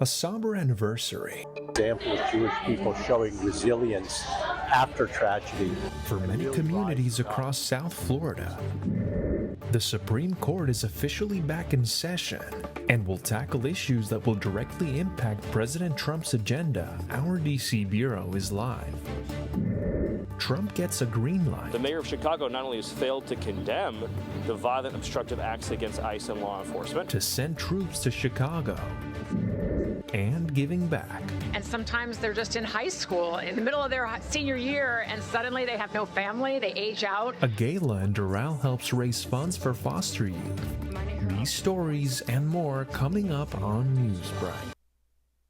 A somber anniversary. Example of Jewish people showing resilience after tragedy. For many communities across South Florida, the Supreme Court is officially back in session and will tackle issues that will directly impact President Trump's agenda. Our DC Bureau is live. Trump gets a green light. The mayor of Chicago not only has failed to condemn the violent obstructive acts against ICE and law enforcement, to send troops to Chicago and giving back. And sometimes they're just in high school in the middle of their senior year and suddenly they have no family, they age out. A gala in Doral helps raise funds for foster youth. These stories and more coming up on Newsbreak.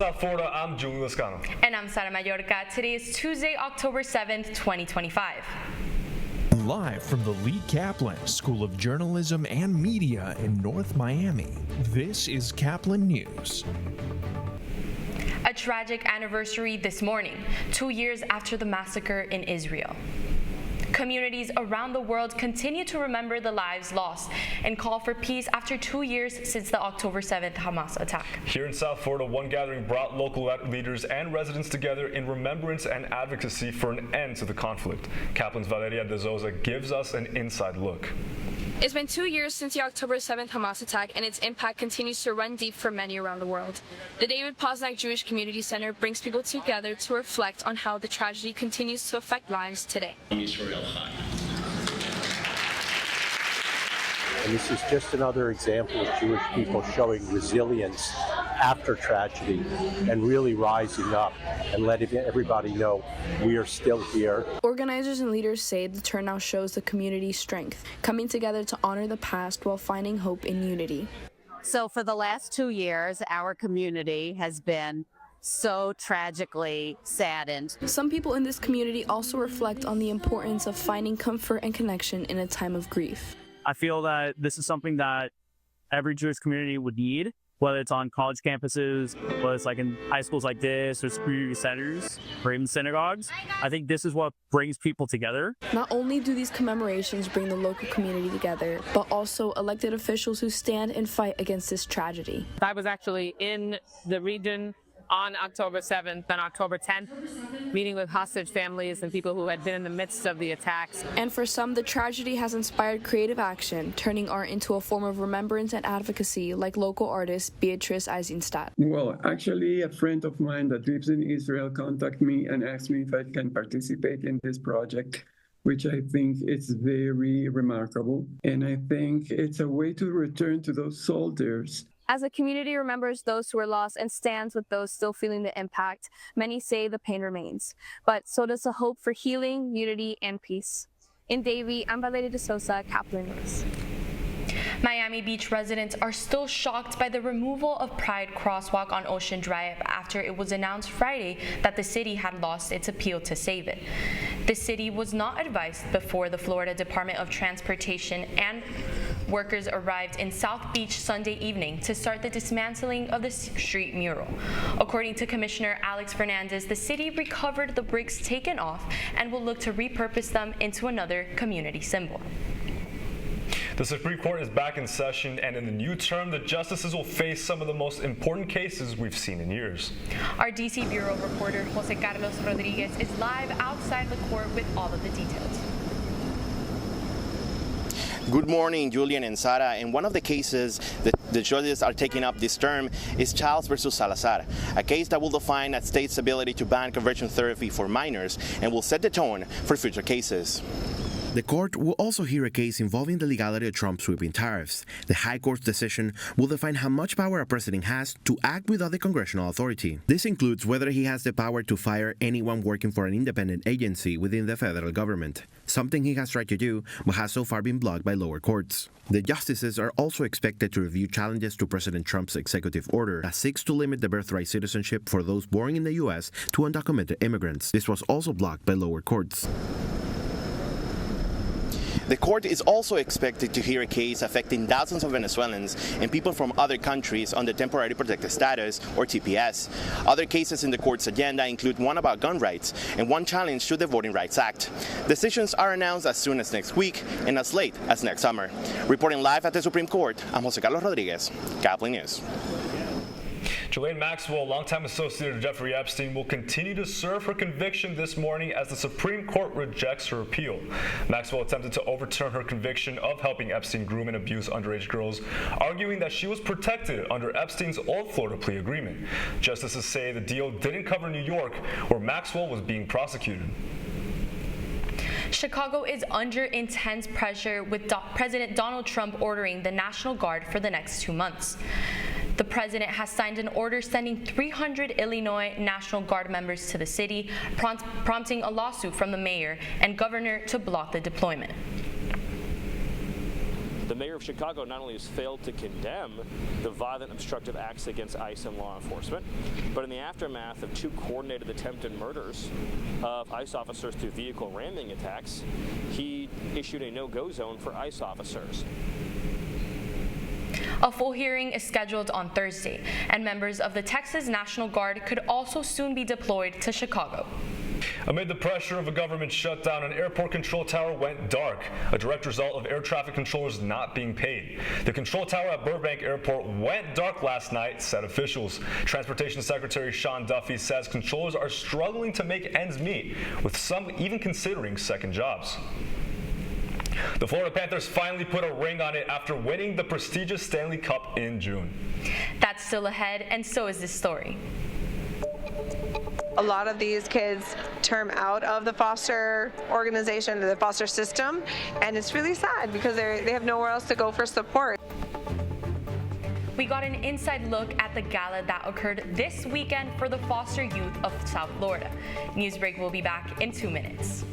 South Florida, I'm Julie Lascano. And I'm Sara Mallorca. Today is Tuesday, October 7th, 2025. Live from the Lee Caplin School of Journalism and Media in North Miami, this is Caplin News. A tragic anniversary this morning, 2 years after the massacre in Israel. Communities around the world continue to remember the lives lost and call for peace after 2 years since the October 7th Hamas attack. Here in South Florida, one gathering brought local leaders and residents together in remembrance and advocacy for an end to the conflict. Caplin's Valeria de Souza gives us an inside look. It's been 2 years since the October 7th Hamas attack, and its impact continues to run deep for many around the world. The David Posnack Jewish Community Center brings people together to reflect on how the tragedy continues to affect lives today. And this is just another example of Jewish people showing resilience after tragedy and really rising up and letting everybody know we are still here. Organizers and leaders say the turnout shows the community's strength, coming together to honor the past while finding hope in unity. So for the last 2 years, our community has been so tragically saddened. Some people in this community also reflect on the importance of finding comfort and connection in a time of grief. I feel that this is something that every Jewish community would need, whether it's on college campuses, whether it's like in high schools like this, or community centers, or even synagogues. I think this is what brings people together. Not only do these commemorations bring the local community together, but also elected officials who stand and fight against this tragedy. I was actually in the region on October 7th and October 10th, meeting with hostage families and people who had been in the midst of the attacks. And for some, the tragedy has inspired creative action, turning art into a form of remembrance and advocacy, like local artist Beatrice Eisenstadt. Well, actually, a friend of mine that lives in Israel contacted me and asked me if I can participate in this project, which I think is very remarkable. And I think it's a way to return to those soldiers. As the community remembers those who were lost and stands with those still feeling the impact, many say the pain remains. But so does the hope for healing, unity, and peace. In Davie, I'm Valeria de Souza, Caplin News. Miami Beach residents are still shocked by the removal of Pride Crosswalk on Ocean Drive after it was announced Friday that the city had lost its appeal to save it. The city was not advised before the Florida Department of Transportation, and workers arrived in South Beach Sunday evening to start the dismantling of the street mural. According to Commissioner Alex Fernandez, the city recovered the bricks taken off and will look to repurpose them into another community symbol. The Supreme Court is back in session, and in the new term, the justices will face some of the most important cases we've seen in years. Our DC Bureau reporter Jose Carlos Rodriguez is live outside the court with all of the details. Good morning, Julian and Sara. And one of the cases that the judges are taking up this term is Childs versus Salazar, a case that will define a state's ability to ban conversion therapy for minors and will set the tone for future cases. The court will also hear a case involving the legality of Trump's sweeping tariffs. The High Court's decision will define how much power a president has to act without the congressional authority. This includes whether he has the power to fire anyone working for an independent agency within the federal government, something he has tried to do but has so far been blocked by lower courts. The justices are also expected to review challenges to President Trump's executive order that seeks to limit the birthright citizenship for those born in the U.S. to undocumented immigrants. This was also blocked by lower courts. The court is also expected to hear a case affecting thousands of Venezuelans and people from other countries under temporary protected status, or TPS. Other cases in the court's agenda include one about gun rights and one challenge to the Voting Rights Act. Decisions are announced as soon as next week and as late as next summer. Reporting live at the Supreme Court, I'm Jose Carlos Rodriguez, Caplin News. Ghislaine Maxwell, longtime associate of Jeffrey Epstein, will continue to serve her conviction this morning as the Supreme Court rejects her appeal. Maxwell attempted to overturn her conviction of helping Epstein groom and abuse underage girls, arguing that she was protected under Epstein's old Florida plea agreement. Justices say the deal didn't cover New York, where Maxwell was being prosecuted. Chicago is under intense pressure with President Donald Trump ordering the National Guard for the next 2 months. The president has signed an order sending 300 Illinois National Guard members to the city, prompting a lawsuit from the mayor and governor to block the deployment. The mayor of Chicago not only has failed to condemn the violent obstructive acts against ICE and law enforcement, but in the aftermath of 2 coordinated attempted murders of ICE officers through vehicle ramming attacks, he issued a no-go zone for ICE officers. A full hearing is scheduled on Thursday, and members of the Texas National Guard could also soon be deployed to Chicago. Amid the pressure of a government shutdown, an airport control tower went dark, a direct result of air traffic controllers not being paid. The control tower at Burbank Airport went dark last night, said officials. Transportation Secretary Sean Duffy says controllers are struggling to make ends meet, with some even considering second jobs. The Florida Panthers finally put a ring on it after winning the prestigious Stanley Cup in June. That's still ahead, and so is this story. A lot of these kids term out of the foster organization, the foster system, and it's really sad because they have nowhere else to go for support. We got an inside look at the gala that occurred this weekend for the foster youth of South Florida. Newsbreak will be back in 2 minutes.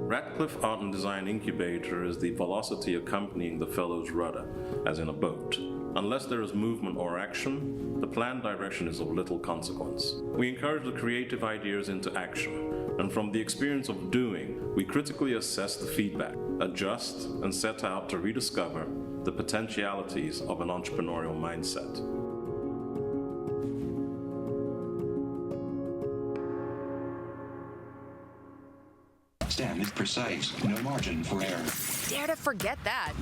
Radcliffe Art and Design Incubator is the velocity accompanying the fellow's rudder, as in a boat. Unless there is movement or action, the planned direction is of little consequence. We encourage the creative ideas into action, and from the experience of doing, we critically assess the feedback, adjust, and set out to rediscover the potentialities of an entrepreneurial mindset. STEM is precise, no margin for error. Dare to forget that.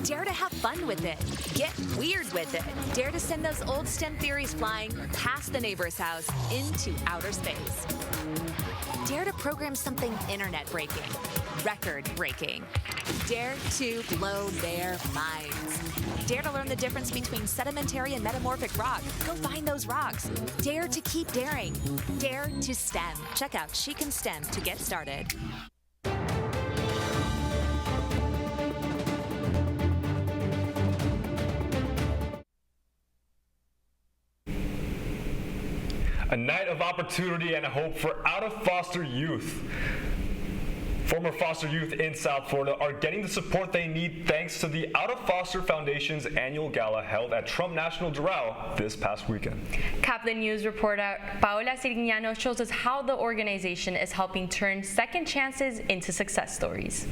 Dare to have fun with it. Get weird with it. Dare to send those old STEM theories flying past the neighbor's house into outer space. Dare to program something internet-breaking, record-breaking. Dare to blow their minds. Dare to learn the difference between sedimentary and metamorphic rock. Go find those rocks. Dare to keep daring. Dare to STEM. Check out She Can STEM to get started. A night of opportunity and hope for out-of-foster youth. Former foster youth in South Florida are getting the support they need thanks to the Out of Foster Foundation's annual gala held at Trump National Doral this past weekend. Caplin News reporter Paola Sirignano shows us how the organization is helping turn second chances into success stories.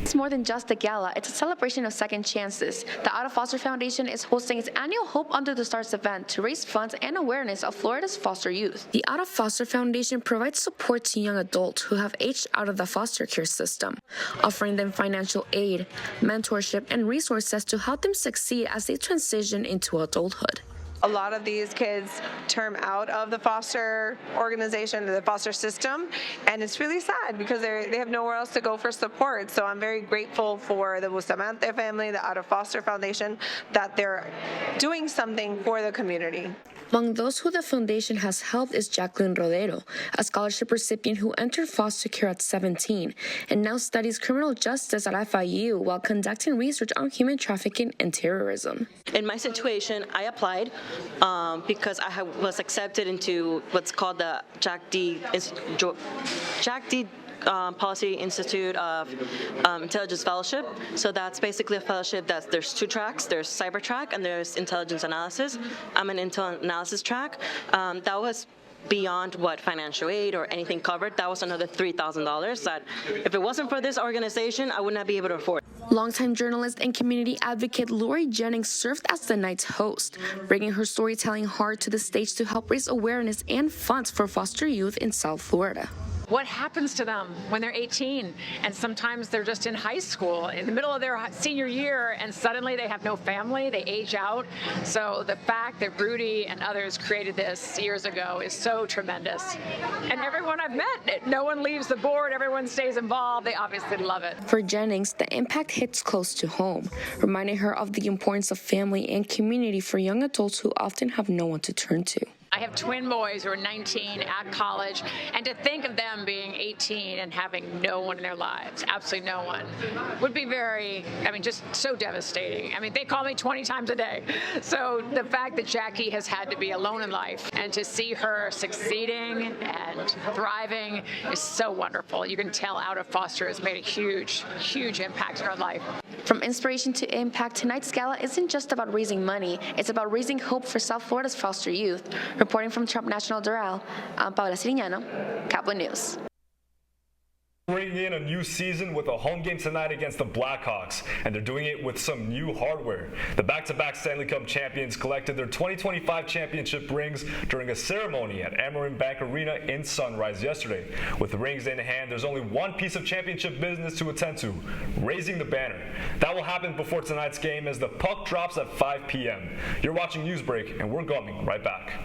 It's more than just a gala, it's a celebration of second chances. The Out of Foster Foundation is hosting its annual Hope Under the Stars event to raise funds and awareness of Florida's foster youth. The Out of Foster Foundation provides support to young adults who have aged out of the foster care system, offering them financial aid, mentorship, and resources to help them succeed as they transition into adulthood. A lot of these kids term out of the foster organization, the foster system, and it's really sad because they have nowhere else to go for support. So I'm very grateful for the Bustamante family, the Out of Foster Foundation, that they're doing something for the community. Among those who the foundation has helped is Jacqueline Rodero, a scholarship recipient who entered foster care at 17 and now studies criminal justice at FIU while conducting research on human trafficking and terrorism. In my situation, I applied because I was accepted into what's called the Jack D. Policy Institute of Intelligence Fellowship. So that's basically a fellowship there's two tracks. There's cyber track and there's intelligence analysis. I'm an intel analysis track. That was beyond what financial aid or anything covered. That was another $3,000 that if it wasn't for this organization, I would not be able to afford. Longtime journalist and community advocate Lori Jennings served as the night's host, bringing her storytelling heart to the stage to help raise awareness and funds for foster youth in South Florida. What happens to them when they're 18 and sometimes they're just in high school in the middle of their senior year and suddenly they have no family, they age out. So the fact that Rudy and others created this years ago is so tremendous. And everyone I've met, no one leaves the board, everyone stays involved, they obviously love it. For Jennings, the impact hits close to home, reminding her of the importance of family and community for young adults who often have no one to turn to. I have twin boys who are 19 at college, and to think of them being 18 and having no one in their lives, absolutely no one, would be just so devastating. I mean, they call me 20 times a day. So the fact that Jackie has had to be alone in life and to see her succeeding and thriving is so wonderful. You can tell Out of Foster has made a huge, huge impact in her life. From inspiration to impact, tonight's gala isn't just about raising money, it's about raising hope for South Florida's foster youth. Reporting from Trump National Doral, I'm Paula Sirignano, Caplin News. Bringing in a new season with a home game tonight against the Blackhawks, and they're doing it with some new hardware. The back-to-back Stanley Cup champions collected their 2025 championship rings during a ceremony at Amarin Bank Arena in Sunrise yesterday. With the rings in hand, there's only one piece of championship business to attend to: raising the banner. That will happen before tonight's game as the puck drops at 5 p.m. You're watching Newsbreak, and we're coming right back.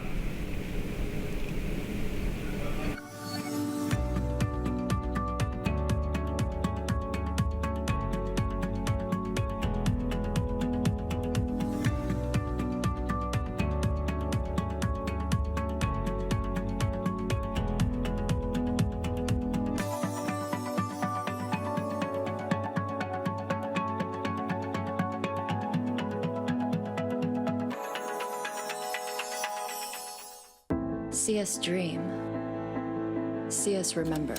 See us dream. See us remember.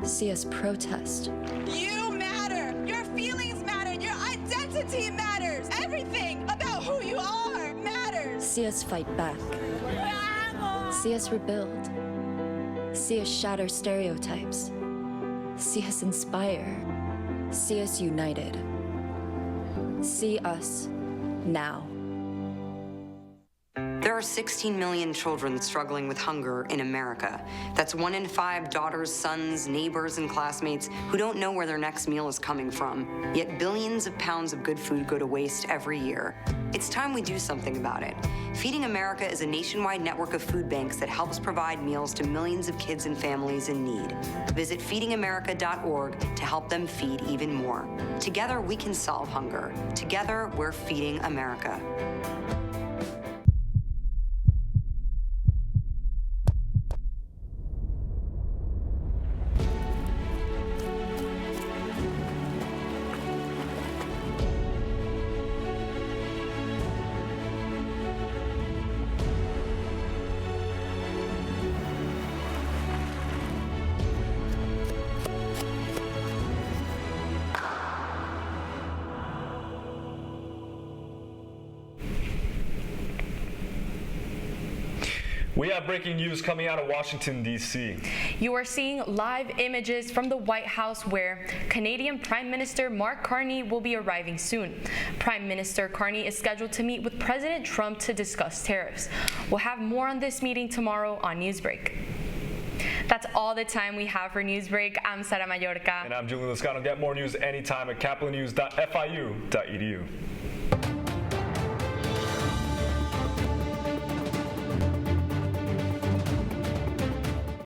See us protest. You matter. Your feelings matter. Your identity matters. Everything about who you are matters. See us fight back. See us rebuild. See us shatter stereotypes. See us inspire. See us united. See us now. There are 16 million children struggling with hunger in America. That's 1 in 5 daughters, sons, neighbors, and classmates who don't know where their next meal is coming from. Yet billions of pounds of good food go to waste every year. It's time we do something about it. Feeding America is a nationwide network of food banks that helps provide meals to millions of kids and families in need. Visit feedingamerica.org to help them feed even more. Together, we can solve hunger. Together, we're feeding America. We have breaking news coming out of Washington, D.C. You are seeing live images from the White House where Canadian Prime Minister Mark Carney will be arriving soon. Prime Minister Carney is scheduled to meet with President Trump to discuss tariffs. We'll have more on this meeting tomorrow on Newsbreak. That's all the time we have for Newsbreak. I'm Sara Mallorca. And I'm Julian Lascano. Get more news anytime at caplinnews.fiu.edu.